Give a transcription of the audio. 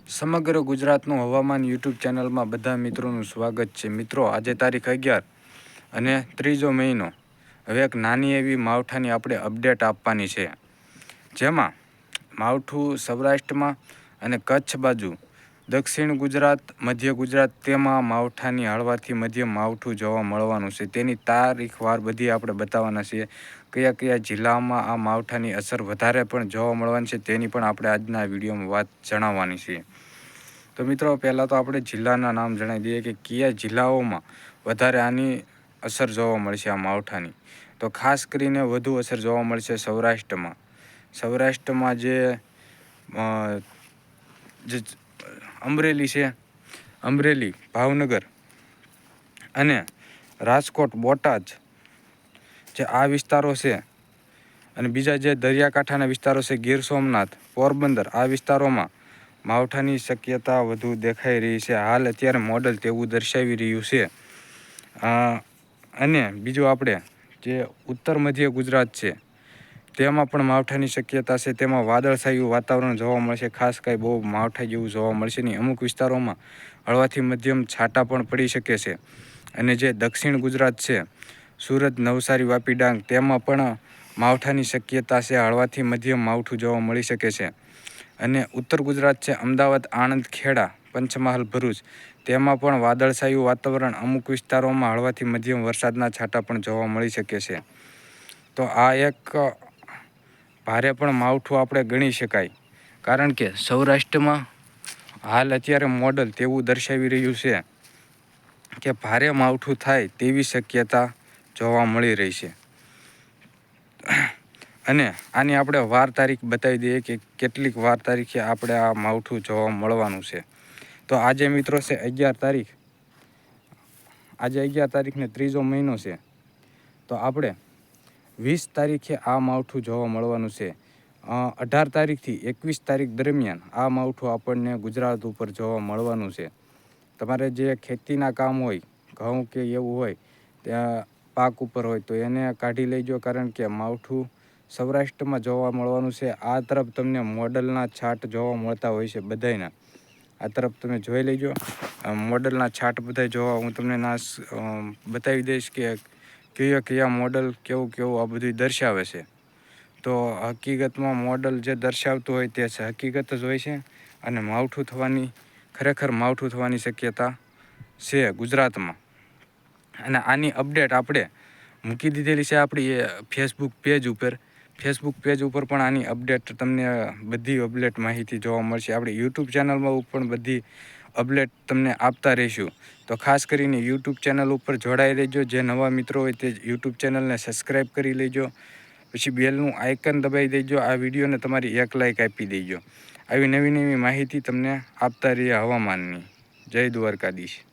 સમગ્ર ગુજરાતનું હવામાન યુટ્યુબ ચેનલમાં બધા મિત્રોનું સ્વાગત છે। મિત્રો, આજે તારીખ 11 અને ત્રીજો મહિનો। હવે એક નાની એવી માવઠાની આપણે અપડેટ આપવાની છે, જેમાં માવઠું સૌરાષ્ટ્રમાં અને કચ્છ બાજુ, દક્ષિણ ગુજરાત, મધ્ય ગુજરાત, તેમાં માવઠાની હળવાથી મધ્યમ માવઠું જોવા મળવાનું છે। તેની તારીખવાર બધી આપણે બતાવવાના છીએ। કયા કયા જિલ્લામાં આ માવઠાની અસર વધારે પણ જોવા મળવાની છે તેની પણ આપણે આજના વિડીયોમાં વાત જણાવવાની છે। તો મિત્રો, પહેલાં તો આપણે જિલ્લાના નામ જણાવી દઈએ કે કયા જિલ્લાઓમાં વધારે આની અસર જોવા મળશે આ માવઠાની। તો ખાસ કરીને વધુ અસર જોવા મળશે સૌરાષ્ટ્રમાં। સૌરાષ્ટ્રમાં જે અમરેલી છે, અમરેલી, ભાવનગર અને રાજકોટ, બોટાદ જે આ વિસ્તારો છે, અને બીજા જે દરિયાકાંઠાના વિસ્તારો છે, ગીર સોમનાથ, પોરબંદર, આ વિસ્તારોમાં માવઠાની શક્યતા વધુ દેખાઈ રહી છે। હાલ અત્યારે મોડલ તેવું દર્શાવી રહ્યું છે। અને બીજું આપણે જે ઉત્તર મધ્ય ગુજરાત છે, તેમાં પણ માવઠાની શક્યતા છે। તેમાં વાદળછાયું વાતાવરણ જોવા મળશે। ખાસ કાંઈ બહુ માવઠા જેવું જોવા મળશે નહીં। અમુક વિસ્તારોમાં હળવાથી મધ્યમ છાંટા પણ પડી શકે છે। અને જે દક્ષિણ ગુજરાત છે, સુરત, નવસારી, વાપી, ડાંગ, તેમાં પણ માવઠાની શક્યતા છે। હળવાથી મધ્યમ માવઠું જોવા મળી શકે છે। અને ઉત્તર ગુજરાત છે, અમદાવાદ, આણંદ, ખેડા, પંચમહાલ, ભરૂચ, તેમાં પણ વાદળછાયું વાતાવરણ, અમુક વિસ્તારોમાં હળવાથી મધ્યમ વરસાદના છાંટા પણ જોવા મળી શકે છે। તો આ એક ભારે પણ માવઠું આપણે ગણી શકાય, કારણ કે સૌરાષ્ટ્રમાં હાલ અત્યારે મોડલ તેવું દર્શાવી રહ્યું છે કે ભારે માવઠું થાય તેવી શક્યતા જોવા મળી રહી છે। અને આની આપણે વાર તારીખ બતાવી દઈએ કે કેટલીક વાર તારીખે આપણે આ માવઠું જોવા મળવાનું છે। તો આજે મિત્રો છે 11 તારીખ, આજે 11 તારીખને ત્રીજો મહિનો છે। તો આપણે 20 તારીખે આ માવઠું જોવા મળવાનું છે। 18 તારીખથી 21 તારીખ દરમિયાન આ માવઠું આપણને ગુજરાત ઉપર જોવા મળવાનું છે। તમારે જે ખેતીના કામ હોય, ઘઉં કે એવું હોય, ત્યાં પાક ઉપર હોય, તો એને કાઢી લેજો, કારણ કે માવઠું સૌરાષ્ટ્રમાં જોવા મળવાનું છે। આ તરફ તમને મોડલના છાંટ જોવા મળતા હોય છે બધાયના। આ તરફ તમે જોઈ લેજો, મોડલના છાંટ બધા જોવા હું તમને બતાવી દઈશ કે કયા કયા મોડલ કેવું કેવું આ બધું દર્શાવે છે। તો હકીકતમાં મોડલ જે દર્શાવતું હોય તે હકીકત જ હોય છે, અને માવઠું થવાની, ખરેખર માવઠું થવાની શક્યતા છે ગુજરાતમાં। અને આની અપડેટ આપણે મૂકી દીધેલી છે આપણી ફેસબુક પેજ ઉપર। ફેસબુક પેજ ઉપર પણ આની અપડેટ તમને બધી અપડેટ માહિતી જોવા મળશે। આપણી યુટ્યુબ ચેનલમાં પણ બધી અપડેટ તમને આપતા રહીશું। તો ખાસ કરીને યુટ્યુબ ચેનલ ઉપર જોડાઈ લેજો। જે નવા મિત્રો હોય તે યુટ્યુબ ચેનલને સબસ્ક્રાઈબ કરી લેજો, પછી બેલનું આઇકન દબાવી દેજો। આ વિડીયોને તમારી એક લાઈક આપી દેજો। આવી નવી નવી માહિતી તમને આપતા રહીએ હવામાનની। જય દ્વારકાધીશ।